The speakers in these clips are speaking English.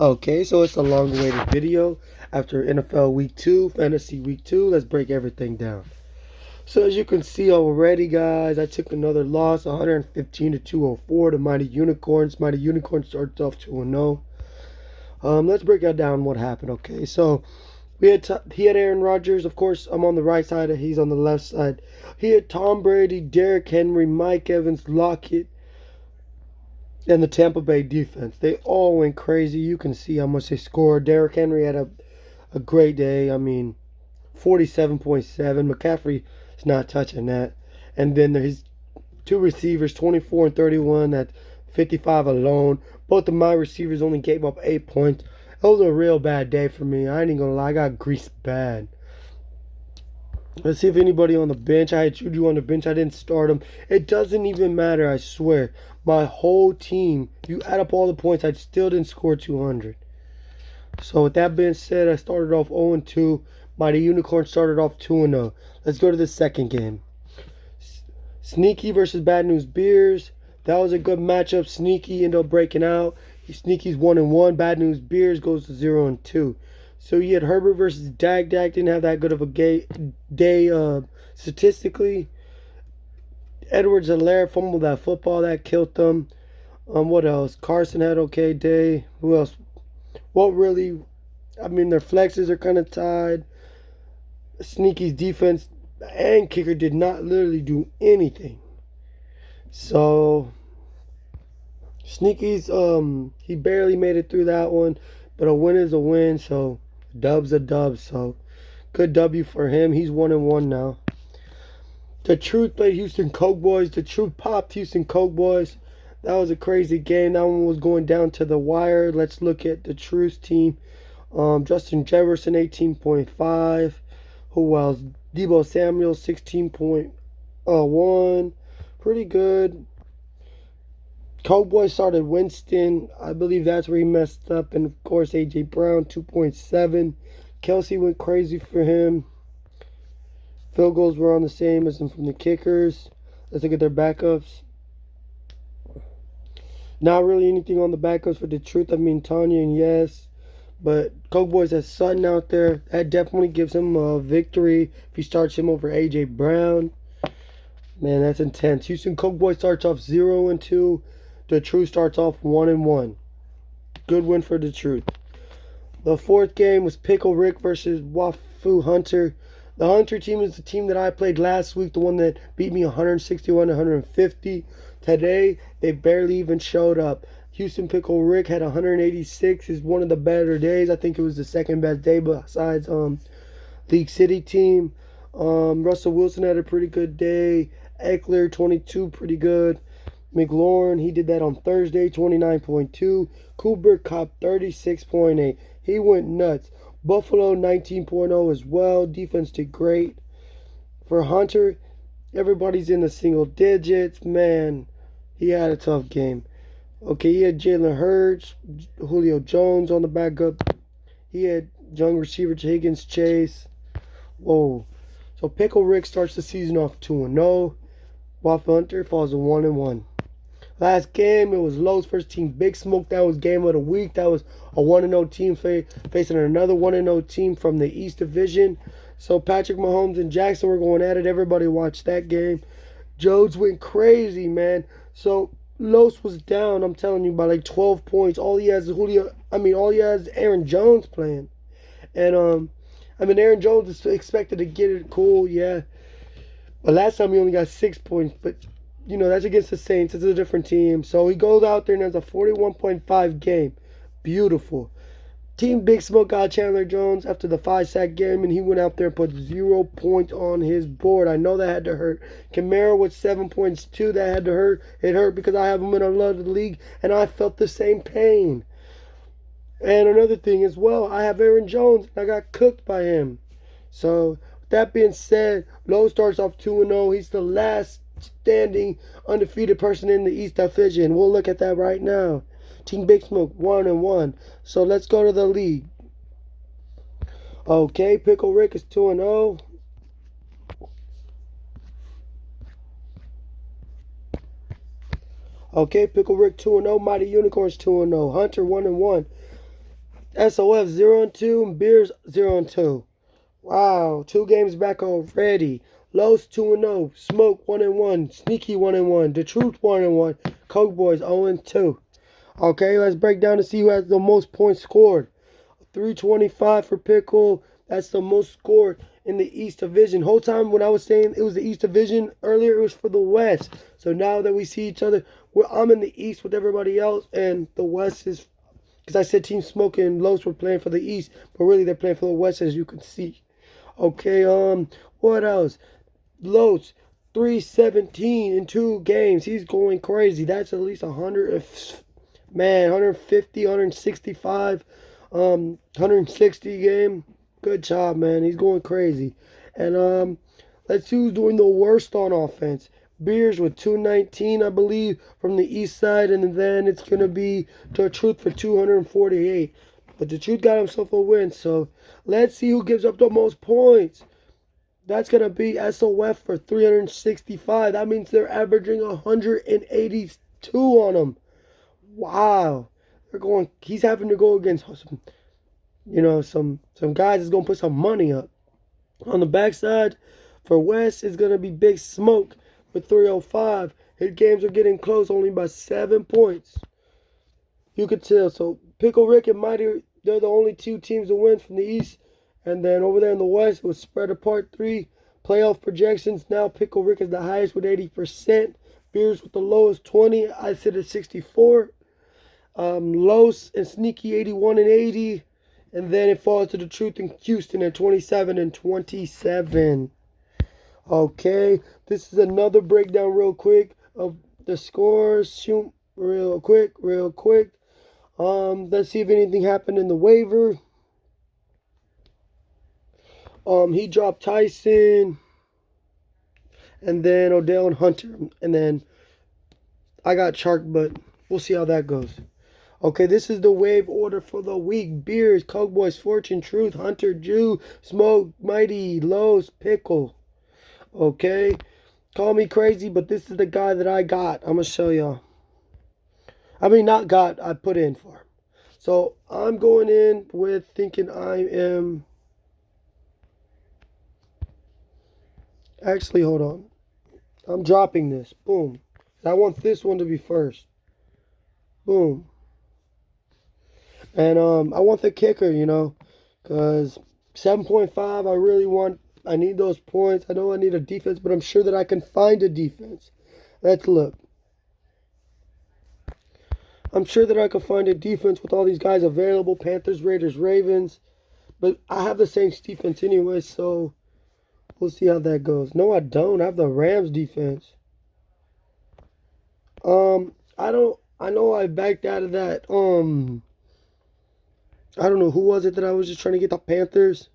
Okay, so it's a long-awaited video after NFL Week 2, Fantasy Week 2. Let's break everything down. So as you can see already, guys, I took another loss, 115 to 204 to Mighty Unicorns. Mighty Unicorns starts off 2-0. Let's break that down what happened, okay? So he had Aaron Rodgers. Of course, I'm on the right side, he's on the left side. He had Tom Brady, Derrick Henry, Mike Evans, Lockett, and the Tampa Bay defense. They all went crazy. You can see how much they scored. Derrick Henry had a great day. I mean, 47.7. McCaffrey is not touching that. And then there's two receivers, 24 and 31, that's 55 alone. Both of my receivers only gave up 8 points. It was a real bad day for me. I ain't gonna lie, I got greased bad. Let's see if anybody on the bench. I had Juju on the bench. I didn't start him. It doesn't even matter, I swear. My whole team, you add up all the points, I still didn't score 200. So with that being said, I started off 0-2. Mighty Unicorn started off 2-0. Let's go to the second game. Sneaky versus Bad News Beers. That was a good matchup. Sneaky ended up breaking out. Sneaky's 1-1. Bad News Beers goes to 0-2. So you had Herbert versus Dak. Dak didn't have that good of a day statistically. Edwards-Helaire fumbled that football. That killed them. What else? Carson had okay day. Who else? What really? I mean, their flexes are kind of tied. Sneaky's defense and kicker did not literally do anything. So Sneaky's he barely made it through that one, but a win is a win. So dub's a dub. So good W for him. He's 1-1 now. The Truth played Houston Coke Boys. The Truth popped Houston Coke Boys. That was a crazy game. That one was going down to the wire. Let's look at the Truth's team. Justin Jefferson, 18.5. Who else? Deebo Samuel, 16.1. Pretty good. Coke Boys started Winston. I believe that's where he messed up. And, of course, A.J. Brown, 2.7. Kelsey went crazy for him. Field goals were on the same as them from the kickers. Let's look at their backups. Not really anything on the backups for the Truth. I mean, Tanya and yes. But Coke Boys has Sutton out there. That definitely gives him a victory if he starts him over A.J. Brown. Man, that's intense. Houston Coke Boys starts off 0-2. The Truth starts off 1-1. Good win for the Truth. The fourth game was Pickle Rick versus Wafu Hunter. The Hunter team is the team that I played last week, the one that beat me 161-150. Today, they barely even showed up. Houston Pickle Rick had 186. Is one of the better days. I think it was the second best day besides League City team. Russell Wilson had a pretty good day. Eckler, 22, pretty good. McLaurin, he did that on Thursday, 29.2. Cooper Cup, 36.8. He went nuts. Buffalo 19.0 as well. Defense did great. For Hunter, everybody's in the single digits. Man, he had a tough game. Okay, he had Jalen Hurts, Julio Jones on the backup. He had young receiver Higgins Chase. Whoa. So Pickle Rick starts the season off 2-0. Waffle Hunter falls to 1-1. Last game, it was Lowe's first team, Big Smoke. That was game of the week. That was a 1-0 team facing another 1-0 team from the East Division. So Patrick Mahomes and Jackson were going at it. Everybody watched that game. Jones went crazy, man. So Lowe's was down, I'm telling you, by like 12 points. All he has is Aaron Jones playing. And Aaron Jones is expected to get it cool, yeah. But last time he only got 6 points, but you know, that's against the Saints. It's a different team. So he goes out there and has a 41.5 game. Beautiful. Team Big Smoke got Chandler Jones after the 5-sack game, and he went out there and put 0 points on his board. I know that had to hurt. Kamara with 7 points too. That had to hurt. It hurt because I have him in another league, and I felt the same pain. And another thing as well, I have Aaron Jones, and I got cooked by him. So, with that being said, Lowe starts off 2-0. He's the last standing undefeated person in the East Division. We'll look at that right now. Team Big Smoke 1-1. So let's go to the league. Okay, Pickle Rick is 2-0. Okay, Pickle Rick 2-0. Mighty Unicorns 2-0. Hunter 1-1. SOF 0-2 and Beers 0-2. Wow, 2 games back already. Los 2-0, Smoke 1-1, Sneaky 1-1, The Truth 1-1, Coke Boys 0-2. Okay, let's break down to see who has the most points scored. 325 for Pickle. That's the most scored in the East Division. Whole time when I was saying it was the East Division earlier, it was for the West. So now that we see each other, I'm in the East with everybody else, and the West is, because I said Team Smoke and Los were playing for the East, but really they're playing for the West, as you can see. Okay, what else? Los 317 in 2 games. He's going crazy. That's at least 100, man, 150, 165, 160 game. Good job, man. He's going crazy. And let's see who's doing the worst on offense. Beers with 219, I believe, from the east side, and then it's gonna be The Truth for 248. But The Truth got himself a win, so let's see who gives up the most points. That's going to be SOF for 365. That means they're averaging 182 on him. Wow. He's having to go against some guys that's going to put some money up. On the backside, for West, it's going to be Big Smoke with 305. His games are getting close only by 7 points. You could tell. So Pickle Rick and Mighty, they're the only 2 teams to win from the East. And then over there in the West, it was spread apart 3 playoff projections. Now Pickle Rick is the highest with 80%. Beers with the lowest 20. I sit at 64. Los and Sneaky 81 and 80. And then it falls to The Truth in Houston at 27 and 27. Okay, this is another breakdown real quick of the scores. Shoot, real quick. Let's see if anything happened in the waiver. He dropped Tyson, and then Odell and Hunter, and then I got Chark, but we'll see how that goes. Okay, this is the wave order for the week. Beers, Coke Boys, Fortune, Truth, Hunter, Jew, Smoke, Mighty, Lowe's, Pickle. Okay, call me crazy, but this is the guy that I got. I'm going to show y'all. I mean, not got, I put in for him. So I'm going in with thinking I am... Actually, hold on. I'm dropping this. Boom. I want this one to be first. Boom. And I want the kicker, because 7.5, I need those points. I know I need a defense, but I'm sure that I can find a defense. Let's look. I'm sure that I can find a defense with all these guys available. Panthers, Raiders, Ravens. But I have the Saints defense anyway, so... We'll see how that goes. No, I don't. I have the Rams defense. I know I backed out of that. I don't know who was it that I was just trying to get the Panthers.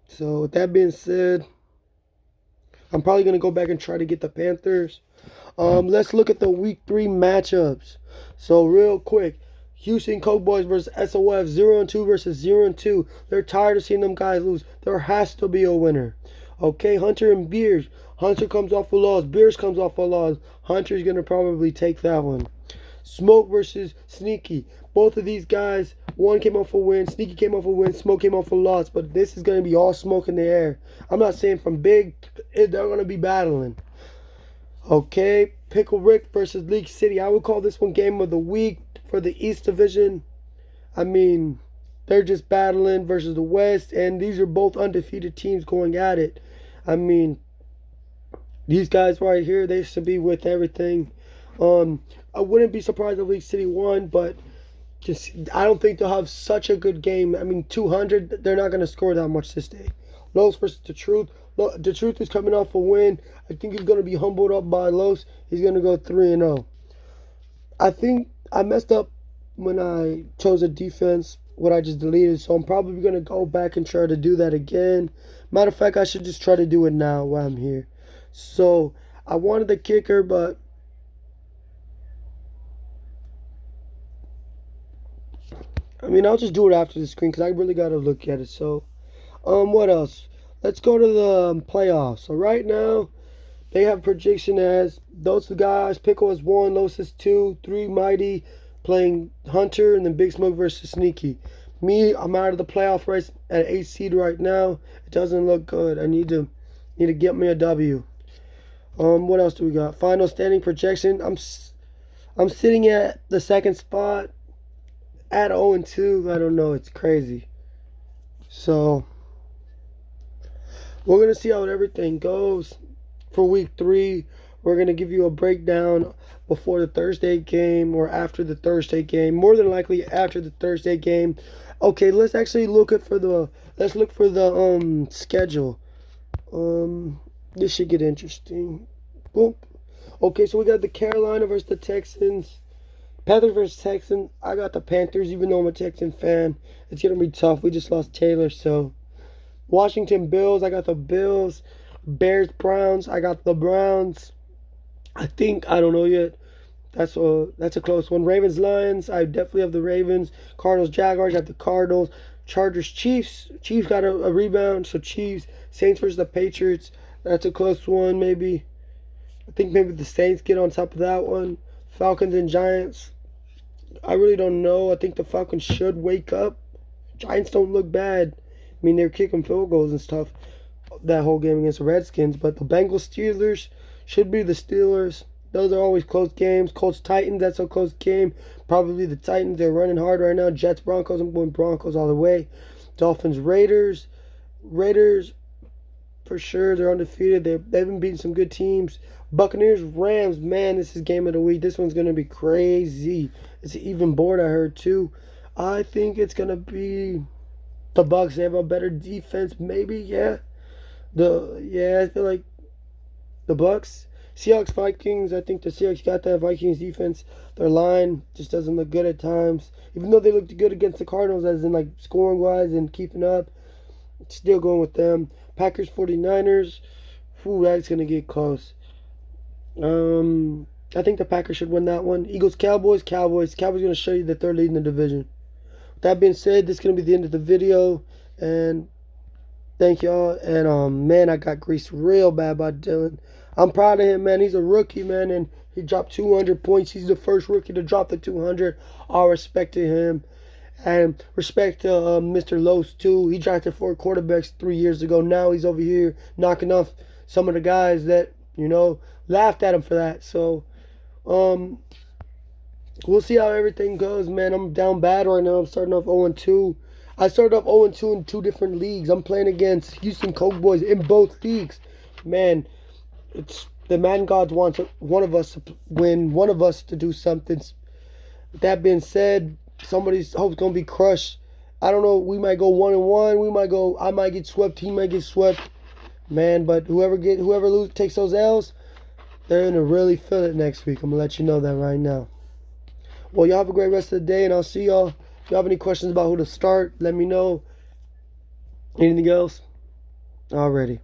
So with that being said, I'm probably gonna go back and try to get the Panthers. Let's look at the week 3 matchups. So real quick. Houston Coke Boys versus SOF, 0-2 versus 0-2. They're tired of seeing them guys lose. There has to be a winner. Okay, Hunter and Beers. Hunter comes off a loss. Beers comes off a loss. Hunter's going to probably take that one. Smoke versus Sneaky. Both of these guys, one came off a win. Sneaky came off a win. Smoke came off a loss. But this is going to be all smoke in the air. I'm not saying from big. They're going to be battling. Okay, Pickle Rick versus League City. I would call this one game of the week. For the East Division, I mean, they're just battling versus the West, and these are both undefeated teams going at it. I mean, these guys right here, they should be with everything. I wouldn't be surprised if League City won, but I don't think they'll have such a good game. I mean, 200, they're not going to score that much this day. Los versus The Truth. The Truth is coming off a win. I think he's going to be humbled up by Los. He's going to go 3-0. I think I messed up when I chose a defense, what I just deleted, so I'm probably going to go back and try to do that again. Matter of fact, I should just try to do it now while I'm here. So, I wanted the kicker, but I mean, I'll just do it after the screen because I really got to look at it. So, what else? Let's go to the playoffs. So, right now, they have projection as those guys. Pickle is 1, Los is 2, 3 Mighty, playing Hunter, and then Big Smoke versus Sneaky. Me, I'm out of the playoff race at 8 seed right now. It doesn't look good. I need to get me a W. What else do we got? Final standing projection. I'm sitting at the second spot at 0-2. I don't know. It's crazy. So we're gonna see how everything goes for week 3. We're gonna give you a breakdown before the Thursday game or after the Thursday game. More than likely after the Thursday game. Okay, let's actually look for the schedule. This should get interesting. Boom. Okay, so we got the Carolina versus the Texans. Panthers versus Texans. I got the Panthers, even though I'm a Texan fan. It's gonna be tough. We just lost Taylor, so. Washington Bills. I got the Bills. Bears Browns. I got the Browns. I don't know yet. That's a close one. Ravens Lions. I definitely have the Ravens. Cardinals Jaguars. I got the Cardinals. Chargers Chiefs. Chiefs got a rebound, so Chiefs. Saints versus the Patriots. That's a close one, maybe. I think maybe the Saints get on top of that one. Falcons and Giants. I really don't know. I think the Falcons should wake up. Giants don't look bad. I mean, they're kicking field goals and stuff that whole game against the Redskins. But the Bengals Steelers should be the Steelers. Those are always close games. Colts Titans, that's a close game. Probably the Titans. They're running hard right now. Jets Broncos. I'm going Broncos all the way. Dolphins Raiders. Raiders for sure. They're undefeated. They've been beating some good teams. Buccaneers Rams. Man, this is game of the week. This one's going to be crazy. It's an even board, I heard, too. I think it's going to be the Bucs. They have a better defense, maybe, yeah. I feel like the Bucs. Seahawks Vikings. I think the Seahawks got that Vikings defense. Their line just doesn't look good at times. Even though they looked good against the Cardinals, as in like scoring wise and keeping up, still going with them. Packers 49ers. Ooh, that's gonna get close. I think the Packers should win that one. Eagles Cowboys. Cowboys gonna show you that they're leading the division. That being said, this is going to be the end of the video, and thank y'all. And man, I got greased real bad by Dylan. I'm proud of him, man. He's a rookie, man, and he dropped 200 points. He's the first rookie to drop the 200. All respect to him, and respect to Mr. Los too. He drafted 4 quarterbacks 3 years ago. Now he's over here knocking off some of the guys that laughed at him for that. So we'll see how everything goes, man. I'm down bad right now. I'm starting off 0-2. I started off 0-2 in 2 different leagues. I'm playing against Houston Coke Boys in both leagues. Man, it's the man gods wants one of us to win, one of us to do something. That being said, somebody's hope's gonna be crushed. I don't know. We might go 1-1. I might get swept. He might get swept. Man, but whoever takes those L's, they're gonna really feel it next week. I'm gonna let you know that right now. Well, y'all have a great rest of the day, and I'll see y'all. If you have any questions about who to start, let me know. Anything else? Alrighty.